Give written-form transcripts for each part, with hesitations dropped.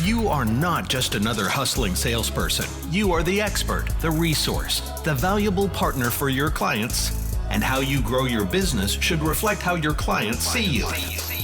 You are not just another hustling salesperson. You are the expert, the resource, the valuable partner for your clients. And how you grow your business should reflect how your clients see you.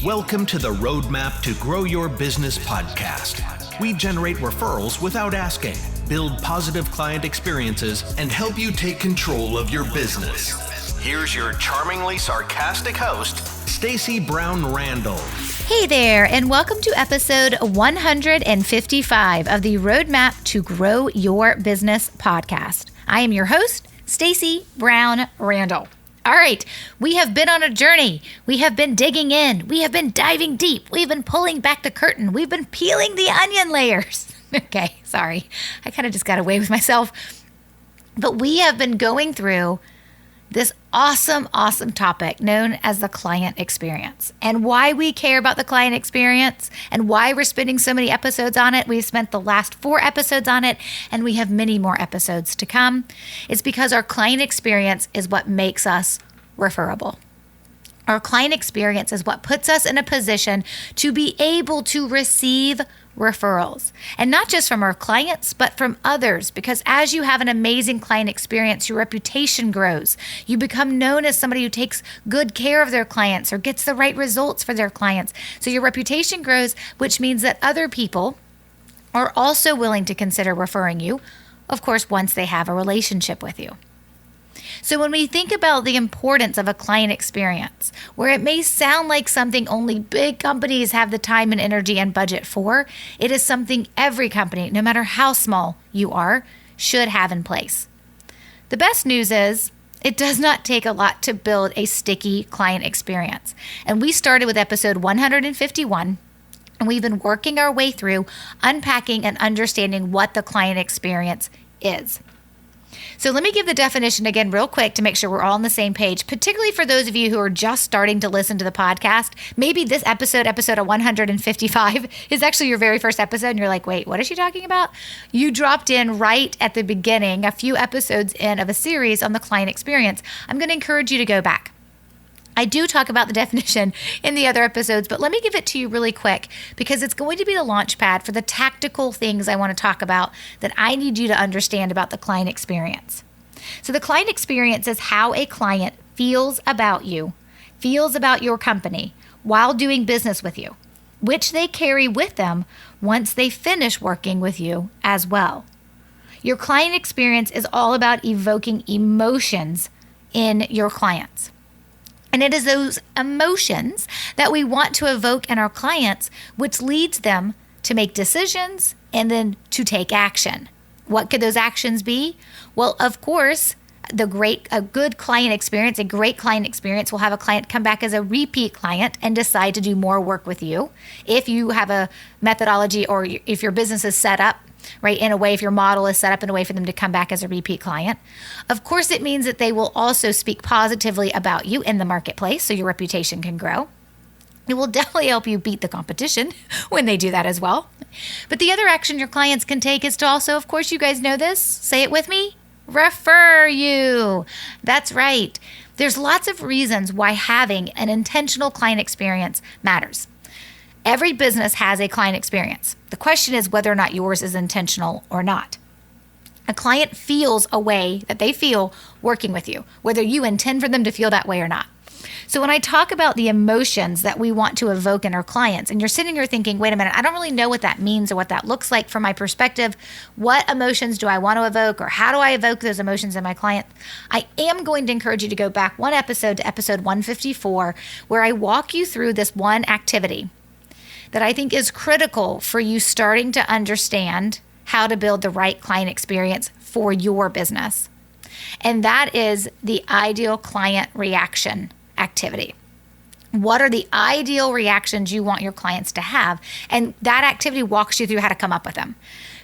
Welcome to the Roadmap to Grow Your Business podcast. We generate referrals without asking, build positive client experiences, and help you take control of your business. Here's your charmingly sarcastic host, Stacey Brown Randall. Hey there, and welcome to episode 155 of the Roadmap to Grow Your Business podcast. I am your host, Stacey Brown Randall. All right, we have been on a journey. We have been digging in. We have been diving deep. We've been pulling back the curtain. We've been peeling the onion layers. Okay, sorry. I kind of just got away with myself. But we have been going through this awesome topic known as the client experience, and why we care about the client experience and why we're spending so many episodes on it. We've spent the last 4 episodes on it, and we have many more episodes to come. It's because our client experience is what makes us referable. Our client experience is what puts us in a position to be able to receive referrals, and not just from our clients, but from others. Because as you have an amazing client experience, your reputation grows. You become known as somebody who takes good care of their clients or gets the right results for their clients. So your reputation grows, which means that other people are also willing to consider referring you, of course, once they have a relationship with you. So when we think about the importance of a client experience, where it may sound like something only big companies have the time and energy and budget for, it is something every company, no matter how small you are, should have in place. The best news is it does not take a lot to build a sticky client experience. And we started with episode 151, and we've been working our way through unpacking and understanding what the client experience is. So let me give the definition again real quick to make sure we're all on the same page, particularly for those of you who are just starting to listen to the podcast. Maybe this episode 155, is actually your very first episode, and you're like, wait, what is she talking about? You dropped in right at the beginning, a few episodes in of a series on the client experience. I'm going to encourage you to go back. I do talk about the definition in the other episodes, but let me give it to you really quick because it's going to be the launch pad for the tactical things I want to talk about that I need you to understand about the client experience. So the client experience is how a client feels about you, feels about your company while doing business with you, which they carry with them once they finish working with you as well. Your client experience is all about evoking emotions in your clients. And it is those emotions that we want to evoke in our clients, which leads them to make decisions and then to take action. What could those actions be? Well, of course, a great client experience will have a client come back as a repeat client and decide to do more work with you. If you have a methodology or if your business is set up right in a way, if your model is set up in a way for them to come back as a repeat client. Of course, it means that they will also speak positively about you in the marketplace so your reputation can grow. It will definitely help you beat the competition when they do that as well. But the other action your clients can take is to also, of course, you guys know this, say it with me, refer you. That's right. There's lots of reasons why having an intentional client experience matters. Every business has a client experience. The question is whether or not yours is intentional or not. A client feels a way that they feel working with you, whether you intend for them to feel that way or not. So when I talk about the emotions that we want to evoke in our clients, and you're sitting here thinking, wait a minute, I don't really know what that means or what that looks like from my perspective. What emotions do I want to evoke, or how do I evoke those emotions in my client? I am going to encourage you to go back one episode to episode 154, where I walk you through this one activity that I think is critical for you starting to understand how to build the right client experience for your business. And that is the ideal client reaction activity. What are the ideal reactions you want your clients to have? And that activity walks you through how to come up with them.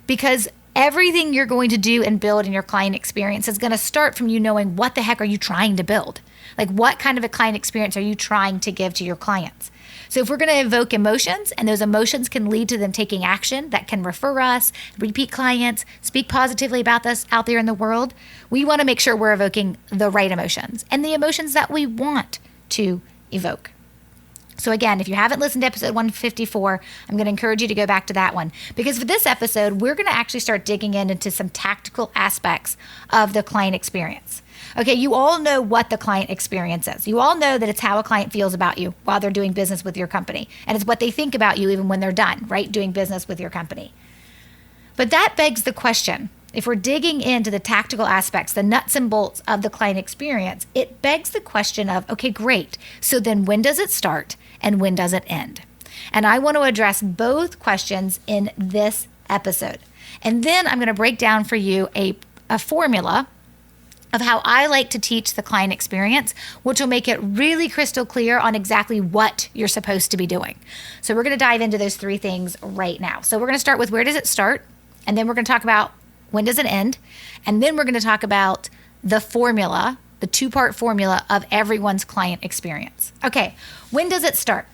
Because everything you're going to do and build in your client experience is going to start from you knowing what the heck are you trying to build? Like, what kind of a client experience are you trying to give to your clients? So if we're going to evoke emotions, and those emotions can lead to them taking action that can refer us, repeat clients, speak positively about us out there in the world, we want to make sure we're evoking the right emotions and the emotions that we want to evoke. So again, if you haven't listened to episode 154, I'm going to encourage you to go back to that one, because for this episode, we're going to actually start digging into some tactical aspects of the client experience. Okay, you all know what the client experience is. You all know that it's how a client feels about you while they're doing business with your company. And it's what they think about you even when they're done, right, doing business with your company. But that begs the question, if we're digging into the tactical aspects, the nuts and bolts of the client experience, it begs the question of, okay, great. So then when does it start and when does it end? And I want to address both questions in this episode. And then I'm going to break down for you a formula of how I like to teach the client experience, which will make it really crystal clear on exactly what you're supposed to be doing. So we're going to dive into those three things right now. So we're going to start with where does it start? And then we're going to talk about when does it end? And then we're going to talk about the formula, the two-part formula of everyone's client experience. Okay, when does it start?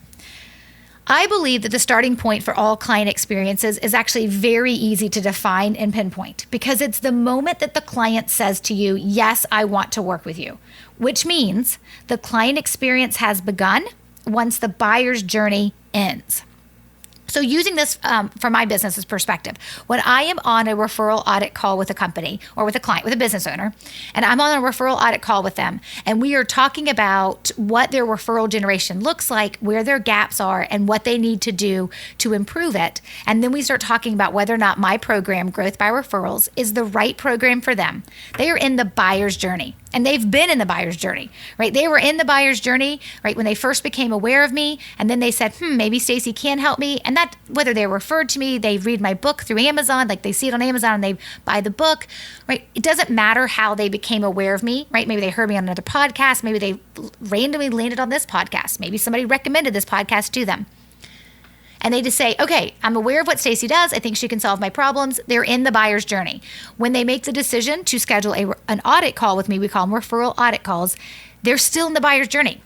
I believe that the starting point for all client experiences is actually very easy to define and pinpoint, because it's the moment that the client says to you, yes, I want to work with you, which means the client experience has begun once the buyer's journey ends. So using this from my business's perspective, when I am on a referral audit call with a company or with a client, with a business owner, and I'm on a referral audit call with them, and we are talking about what their referral generation looks like, where their gaps are, and what they need to do to improve it. And then we start talking about whether or not my program, Growth by Referrals, is the right program for them. They are in the buyer's journey. And they've been in the buyer's journey, right? They were in the buyer's journey, right, when they first became aware of me. And then they said, maybe Stacy can help me. And that, whether they're referred to me, they read my book through Amazon, like they see it on Amazon and they buy the book, right? It doesn't matter how they became aware of me, right? Maybe they heard me on another podcast. Maybe they randomly landed on this podcast. Maybe somebody recommended this podcast to them. And they just say, okay, I'm aware of what Stacy does. I think she can solve my problems. They're in the buyer's journey. When they make the decision to schedule an audit call with me, we call them referral audit calls, they're still in the buyer's journey.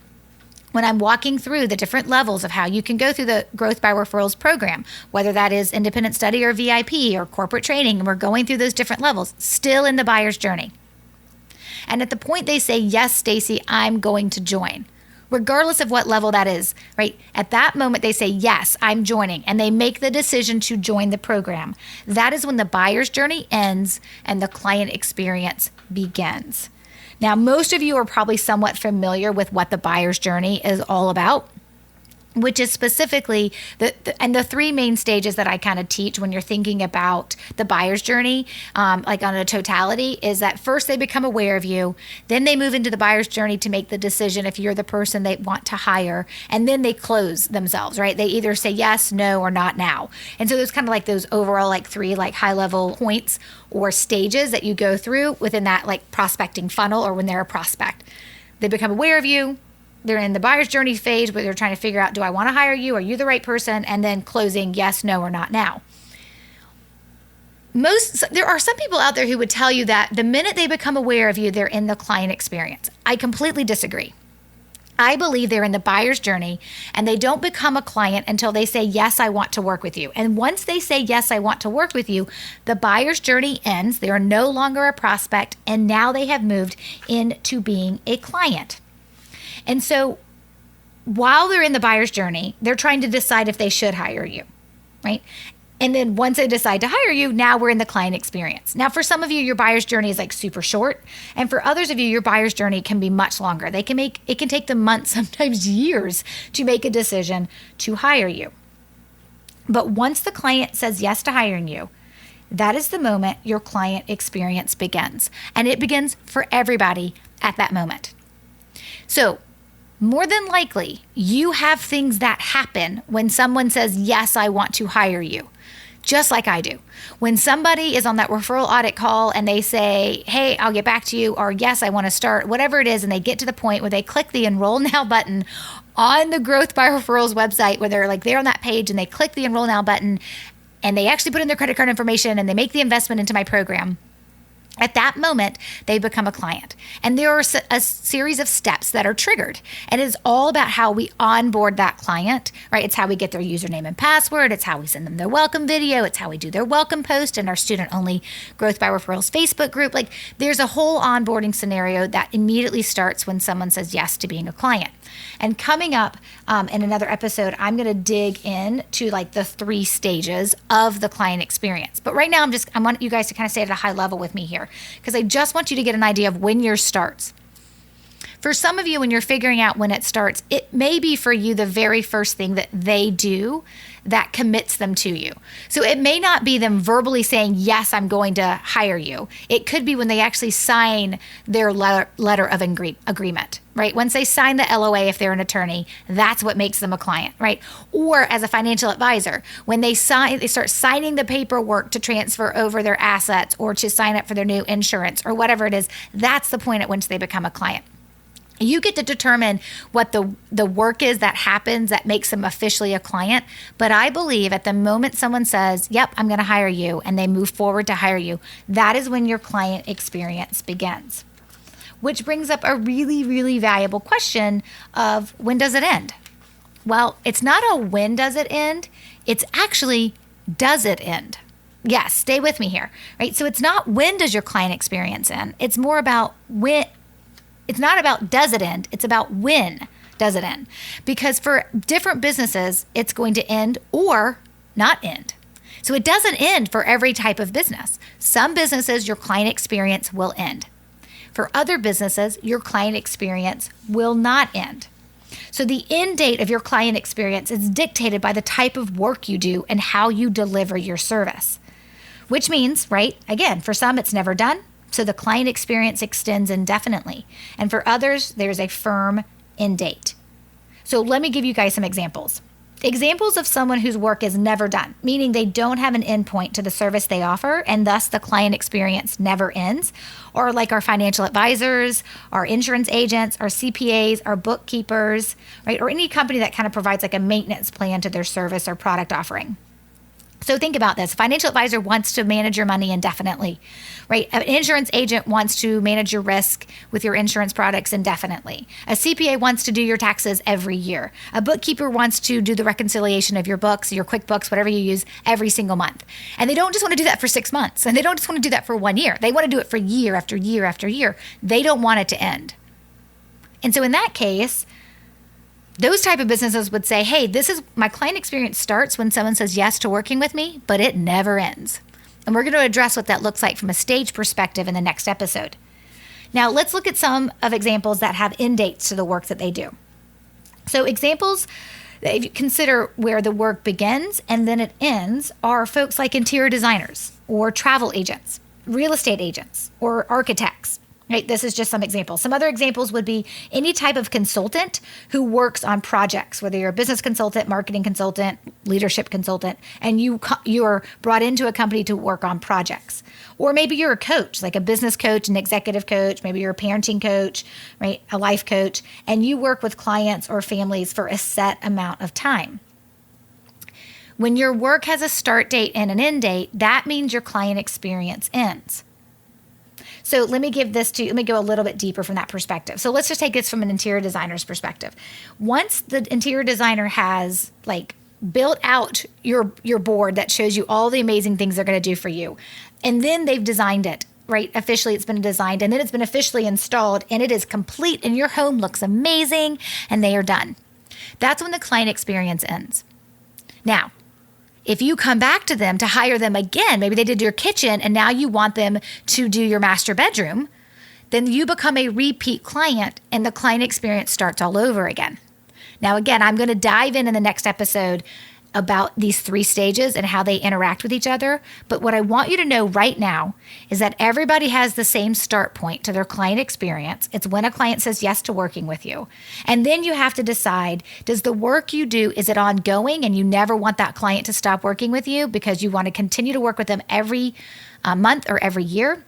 When I'm walking through the different levels of how you can go through the Growth by Referrals program, whether that is independent study or VIP or corporate training, and we're going through those different levels, still in the buyer's journey. And at the point they say, yes, Stacy, I'm going to join, regardless of what level that is, right? At that moment, they say, yes, I'm joining, and they make the decision to join the program. That is when the buyer's journey ends and the client experience begins. Now, most of you are probably somewhat familiar with what the buyer's journey is all about, which is specifically the three main stages that I kind of teach when you're thinking about the buyer's journey, like on a totality, is that first they become aware of you, then they move into the buyer's journey to make the decision if you're the person they want to hire, and then they close themselves, right? They either say yes, no, or not now. And so there's kind of like those overall like three like high level points or stages that you go through within that like prospecting funnel, or when they're a prospect. They become aware of you. They're in the buyer's journey phase where they're trying to figure out, do I want to hire you? Are you the right person? And then closing, yes, no, or not now. There are some people out there who would tell you that the minute they become aware of you, they're in the client experience. I completely disagree. I believe they're in the buyer's journey, and they don't become a client until they say, yes, I want to work with you. And once they say, yes, I want to work with you, the buyer's journey ends. They are no longer a prospect, and now they have moved into being a client. And so while they're in the buyer's journey, they're trying to decide if they should hire you, right? And then once they decide to hire you, now we're in the client experience. Now, for some of you, your buyer's journey is like super short. And for others of you, your buyer's journey can be much longer. It can take them months, sometimes years, to make a decision to hire you. But once the client says yes to hiring you, that is the moment your client experience begins. And it begins for everybody at that moment. So, more than likely, you have things that happen when someone says, yes, I want to hire you, just like I do. When somebody is on that referral audit call and they say, hey, I'll get back to you, or yes, I want to start, whatever it is, and they get to the point where they click the Enroll Now button on the Growth by Referrals website, where they're like, they're on that page and they click the Enroll Now button and they actually put in their credit card information and they make the investment into my program. At that moment, they become a client. And there are a series of steps that are triggered. And it is all about how we onboard that client, right? It's how we get their username and password. It's how we send them their welcome video. It's how we do their welcome post in our student-only Growth by Referrals Facebook group. Like, there's a whole onboarding scenario that immediately starts when someone says yes to being a client. And coming up in another episode, I'm going to dig in to like the 3 stages of the client experience. But right now, I want you guys to kind of stay at a high level with me here, because I just want you to get an idea of when yours starts. For some of you, when you're figuring out when it starts, it may be for you the very first thing that they do that commits them to you. So it may not be them verbally saying, yes, I'm going to hire you. It could be when they actually sign their letter of agreement, right? Once they sign the LOA, if they're an attorney, that's what makes them a client, right? Or as a financial advisor, when they start signing the paperwork to transfer over their assets or to sign up for their new insurance or whatever it is, that's the point at which they become a client. You get to determine what the work is that happens that makes them officially a client. But I believe at the moment someone says, yep, I'm going to hire you, and they move forward to hire you, that is when your client experience begins. Which brings up a really, really valuable question of when does it end? Well, it's not a when does it end, it's actually does it end? Yes, stay with me here, right? So it's not when does your client experience end, it's more about when. It's not about does it end, it's about when does it end. Because for different businesses, it's going to end or not end. So it doesn't end for every type of business. Some businesses, your client experience will end. For other businesses, your client experience will not end. So the end date of your client experience is dictated by the type of work you do and how you deliver your service. Which means, right, again, for some, it's never done. So the client experience extends indefinitely. And for others, there's a firm end date. So let me give you guys some examples. Examples of someone whose work is never done, meaning they don't have an end point to the service they offer, and thus the client experience never ends, or like our financial advisors, our insurance agents, our CPAs, our bookkeepers, right? Or any company that kind of provides like a maintenance plan to their service or product offering. So think about this. A financial advisor wants to manage your money indefinitely, right? An insurance agent wants to manage your risk with your insurance products indefinitely. A CPA wants to do your taxes every year. A bookkeeper wants to do the reconciliation of your books, your QuickBooks, whatever you use, every single month. And they don't just want to do that for 6 months. And they don't just want to do that for 1 year. They want to do it for year after year after year. They don't want it to end. And so in that case, those type of businesses would say, hey, this is my client experience starts when someone says yes to working with me, but it never ends. And we're going to address what that looks like from a stage perspective in the next episode. Now, let's look at some of examples that have end dates to the work that they do. So examples that if you consider where the work begins and then it ends are folks like interior designers or travel agents, real estate agents, or architects. Right, this is just some examples. Some other examples would be any type of consultant who works on projects, whether you're a business consultant, marketing consultant, leadership consultant, and you're brought into a company to work on projects. Or maybe you're a coach, like a business coach, an executive coach, maybe you're a parenting coach, right, a life coach, and you work with clients or families for a set amount of time. When your work has a start date and an end date, that means your client experience ends. So let me go a little bit deeper from that perspective. So let's just take this from an interior designer's perspective. Once the interior designer has like built out your board that shows you all the amazing things they're going to do for you, and then they've designed it, right? Officially, it's been designed, and then it's been officially installed, and it is complete, and your home looks amazing, and they are done. That's when the client experience ends. Now, if you come back to them to hire them again, maybe they did your kitchen and now you want them to do your master bedroom, then you become a repeat client and the client experience starts all over again. Now, again, I'm going to dive in the next episode about these 3 stages and how they interact with each other. But what I want you to know right now is that everybody has the same start point to their client experience. It's when a client says yes to working with you. And then you have to decide, does the work you do, is it ongoing and you never want that client to stop working with you because you want to continue to work with them every month or every year?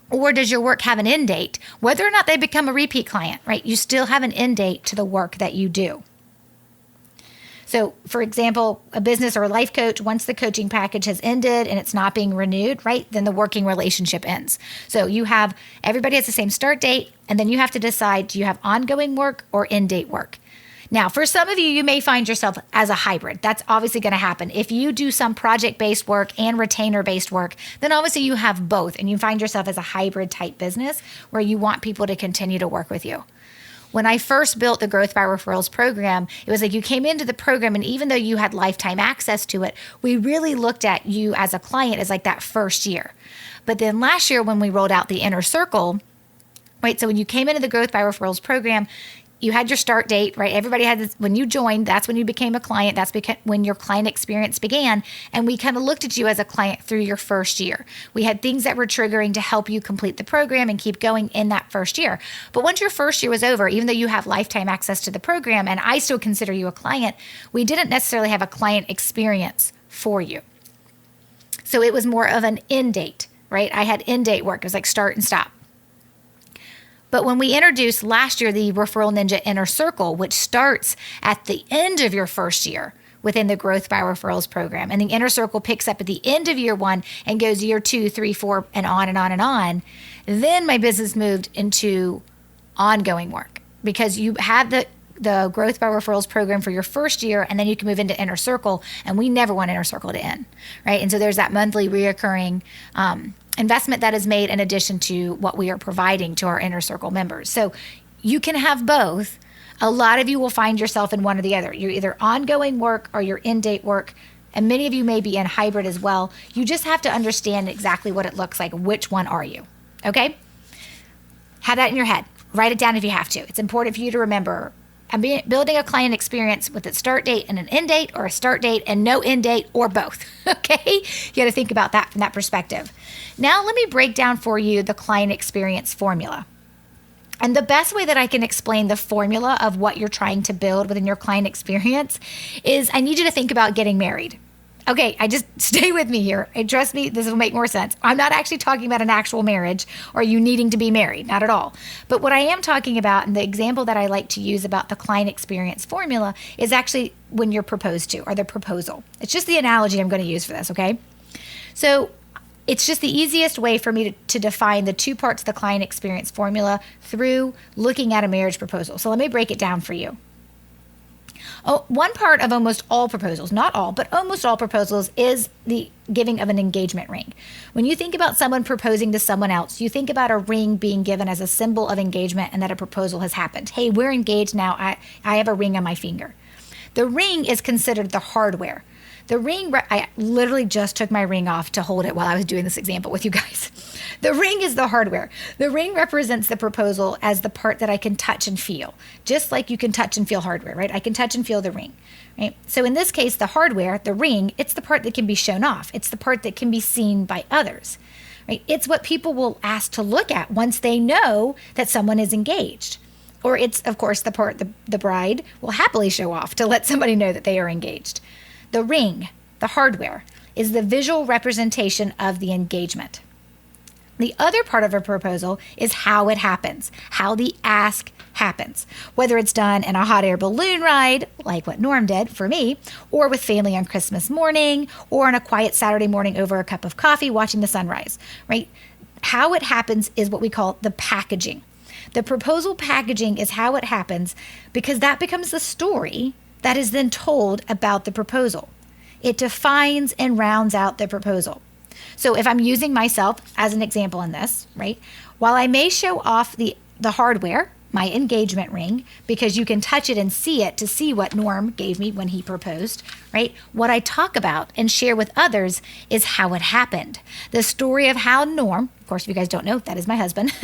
Or does your work have an end date? Whether or not they become a repeat client, right? You still have an end date to the work that you do. So, for example, a business or a life coach, once the coaching package has ended and it's not being renewed, right, then the working relationship ends. So everybody has the same start date, and then you have to decide, do you have ongoing work or end date work? Now, for some of you, you may find yourself as a hybrid. That's obviously going to happen. If you do some project-based work and retainer-based work, then obviously you have both, and you find yourself as a hybrid type business where you want people to continue to work with you. When I first built the Growth by Referrals program, it was like you came into the program, and even though you had lifetime access to it, we really looked at you as a client as like that first year. But then last year when we rolled out the Inner Circle, right? So when you came into the Growth by Referrals program, you had your start date, right? Everybody had this, when you joined, that's when you became a client. That's when your client experience began. And we kind of looked at you as a client through your first year. We had things that were triggering to help you complete the program and keep going in that first year. But once your first year was over, even though you have lifetime access to the program, and I still consider you a client, we didn't necessarily have a client experience for you. So it was more of an end date, right? I had end date work. It was like start and stop. But when we introduced last year the Referral Ninja Inner Circle, which starts at the end of your first year within the Growth by Referrals program, and the Inner Circle picks up at the end of year 1 and goes year 2, 3, 4, and on and on and on, then my business moved into ongoing work, because you have the Growth by Referrals program for your first year, and then you can move into Inner Circle, and we never want Inner Circle to end, right? And so there's that monthly reoccurring investment that is made in addition to what we are providing to our Inner Circle members. So you can have both. A lot of you will find yourself in one or the other. You're either ongoing work or you're in-date work, and many of you may be in hybrid as well. You just have to understand exactly what it looks like. Which one are you? Okay? Have that in your head. Write it down if you have to. It's important for you to remember, I'm building a client experience with a start date and an end date, or a start date and no end date, or both. Okay? You got to think about that from that perspective. Now, let me break down for you the client experience formula. And the best way that I can explain the formula of what you're trying to build within your client experience is I need you to think about getting married. Okay, just stay with me here. And trust me, this will make more sense. I'm not actually talking about an actual marriage or you needing to be married, not at all. But what I am talking about, and the example that I like to use about the client experience formula, is actually when you're proposed to, or the proposal. It's just the analogy I'm going to use for this, okay? So it's just the easiest way for me to define the two parts of the client experience formula through looking at a marriage proposal. So let me break it down for you. One part of almost all proposals, not all, but almost all proposals, is the giving of an engagement ring. When you think about someone proposing to someone else, you think about a ring being given as a symbol of engagement and that a proposal has happened. Hey, we're engaged now. I have a ring on my finger. The ring is considered the hardware. The ring, I literally just took my ring off to hold it while I was doing this example with you guys. The ring is the hardware. The ring represents the proposal as the part that I can touch and feel, just like you can touch and feel hardware, right? I can touch and feel the ring, right? So in this case, the hardware, the ring, it's the part that can be shown off. It's the part that can be seen by others, right? It's what people will ask to look at once they know that someone is engaged. Or it's, of course, the part the bride will happily show off to let somebody know that they are engaged. The ring, the hardware, is the visual representation of the engagement. The other part of a proposal is how it happens, how the ask happens, whether it's done in a hot air balloon ride, like what Norm did for me, or with family on Christmas morning, or on a quiet Saturday morning over a cup of coffee watching the sunrise, right? How it happens is what we call the packaging. The proposal packaging is how it happens because that becomes the story that is then told about the proposal. It defines and rounds out the proposal. So if I'm using myself as an example in this, right, while I may show off the hardware, my engagement ring, because you can touch it and see it to see what Norm gave me when he proposed, right? What I talk about and share with others is how it happened. The story of how Norm, of course, if you guys don't know, that is my husband,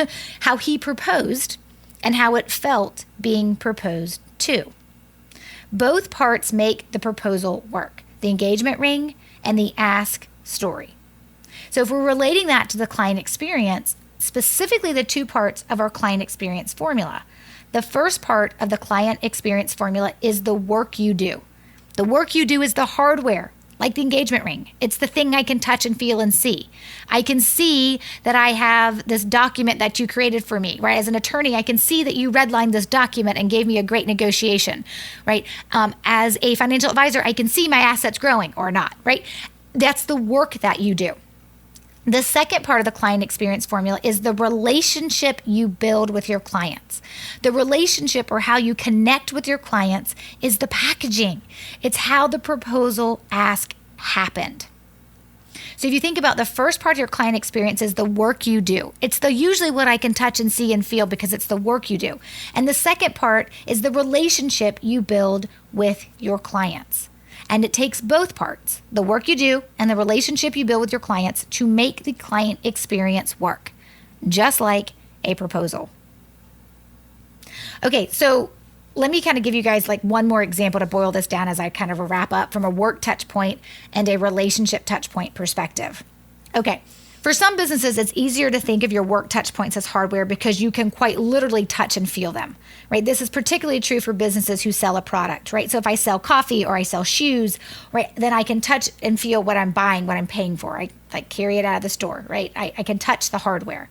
how he proposed and how it felt being proposed to. Both parts make the proposal work, the engagement ring and the ask story. So if we're relating that to the client experience, specifically the two parts of our client experience formula, the first part of the client experience formula is the work you do. The work you do is the hardware, like the engagement ring. It's the thing I can touch and feel and see. I can see that I have this document that you created for me, right? As an attorney, I can see that you redlined this document and gave me a great negotiation, right? As a financial advisor, I can see my assets growing or not, right? That's the work that you do. The second part of the client experience formula is the relationship you build with your clients. The relationship, or how you connect with your clients, is the packaging. It's how the proposal ask happened. So if you think about the first part of your client experience is the work you do. It's usually what I can touch and see and feel because it's the work you do. And the second part is the relationship you build with your clients. And it takes both parts, the work you do and the relationship you build with your clients, to make the client experience work, just like a proposal. Okay, so let me kind of give you guys like one more example to boil this down as I kind of wrap up from a work touch point and a relationship touch point perspective. Okay, for some businesses, it's easier to think of your work touch points as hardware because you can quite literally touch and feel them, right? This is particularly true for businesses who sell a product, right? So if I sell coffee or I sell shoes, right, then I can touch and feel what I'm buying, what I'm paying for. I like carry it out of the store, right? I can touch the hardware.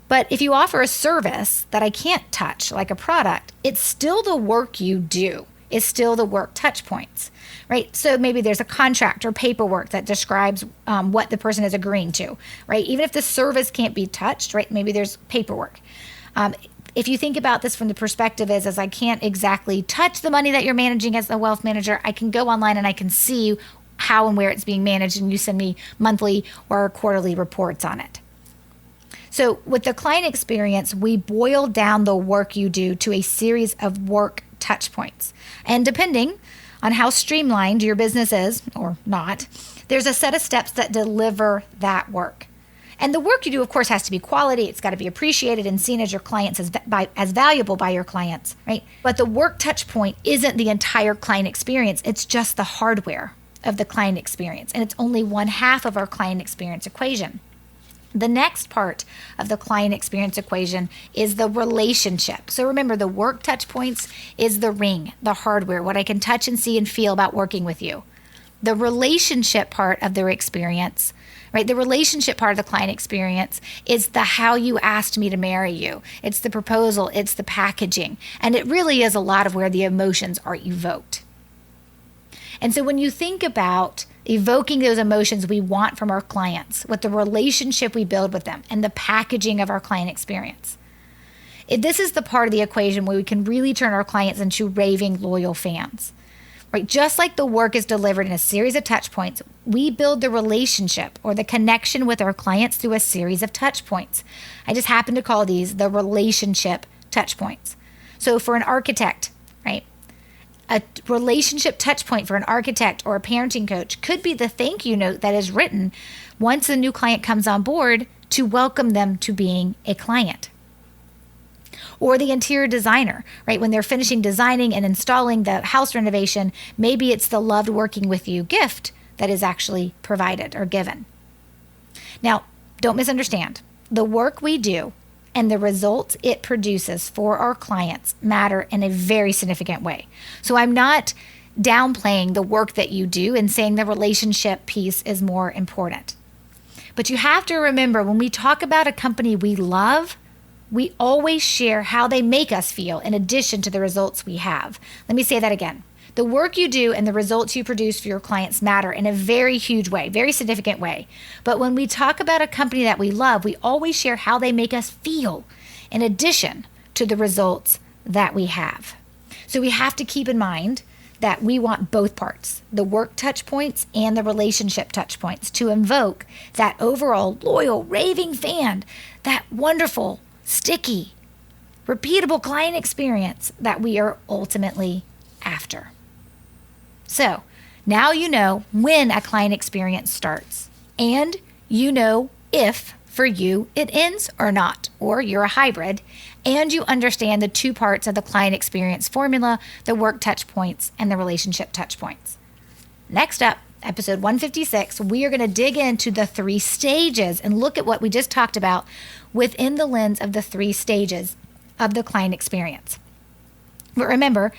But if you offer a service that I can't touch, like a product, it's still the work you do. It's still the work touch points, right? So maybe there's a contract or paperwork that describes what the person is agreeing to, right? Even if the service can't be touched, right? Maybe there's paperwork. If you think about this from the perspective as I can't exactly touch the money that you're managing as a wealth manager, I can go online and I can see how and where it's being managed, and you send me monthly or quarterly reports on it. So with the client experience, we boil down the work you do to a series of work touch points. And depending on how streamlined your business is or not, there's a set of steps that deliver that work. And the work you do, of course, has to be quality. It's got to be appreciated and seen as your clients as valuable by your clients, right? But the work touch point isn't the entire client experience. It's just the hardware of the client experience. And it's only one half of our client experience equation. The next part of the client experience equation is the relationship. So remember, the work touch points is the ring, the hardware, what I can touch and see and feel about working with you. The relationship part of their experience, right? The relationship part of the client experience is the how you asked me to marry you. It's the proposal, it's the packaging. And it really is a lot of where the emotions are evoked. And so when you think about evoking those emotions we want from our clients, with the relationship we build with them and the packaging of our client experience, this is the part of the equation where we can really turn our clients into raving loyal fans, right? Just like the work is delivered in a series of touch points, we build the relationship or the connection with our clients through a series of touch points. I just happen to call these the relationship touch points. So for an architect, right? A relationship touch point for an architect or a parenting coach could be the thank you note that is written once a new client comes on board to welcome them to being a client. Or the interior designer, right? When they're finishing designing and installing the house renovation, maybe it's the loved working with you gift that is actually provided or given. Now, don't misunderstand. The work we do and the results it produces for our clients matter in a very significant way. So I'm not downplaying the work that you do and saying the relationship piece is more important. But you have to remember, when we talk about a company we love, we always share how they make us feel in addition to the results we have. Let me say that again. The work you do and the results you produce for your clients matter in a very huge way, very significant way. But when we talk about a company that we love, we always share how they make us feel in addition to the results that we have. So we have to keep in mind that we want both parts, the work touch points and the relationship touch points, to invoke that overall loyal, raving fan, that wonderful, sticky, repeatable client experience that we are ultimately after. So now you know when a client experience starts, and you know if for you it ends or not, or you're a hybrid, and you understand the two parts of the client experience formula, the work touch points and the relationship touch points. Next up, episode 156, we are going to dig into the 3 stages and look at what we just talked about within the lens of the 3 stages of the client experience. But remember,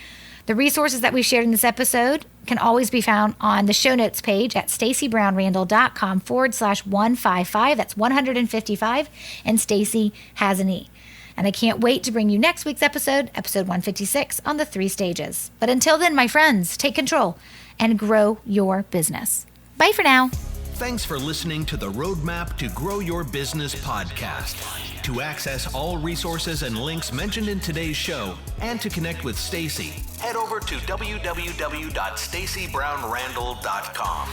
the resources that we shared in this episode can always be found on the show notes page at stacybrownrandall.com/155. That's 155, and Stacy has an E. And I can't wait to bring you next week's episode 156, on the 3 stages. But until then, my friends, take control and grow your business. Bye for now. Thanks for listening to the Roadmap to Grow Your Business podcast. To access all resources and links mentioned in today's show and to connect with Stacy, head over to www.stacybrownrandall.com.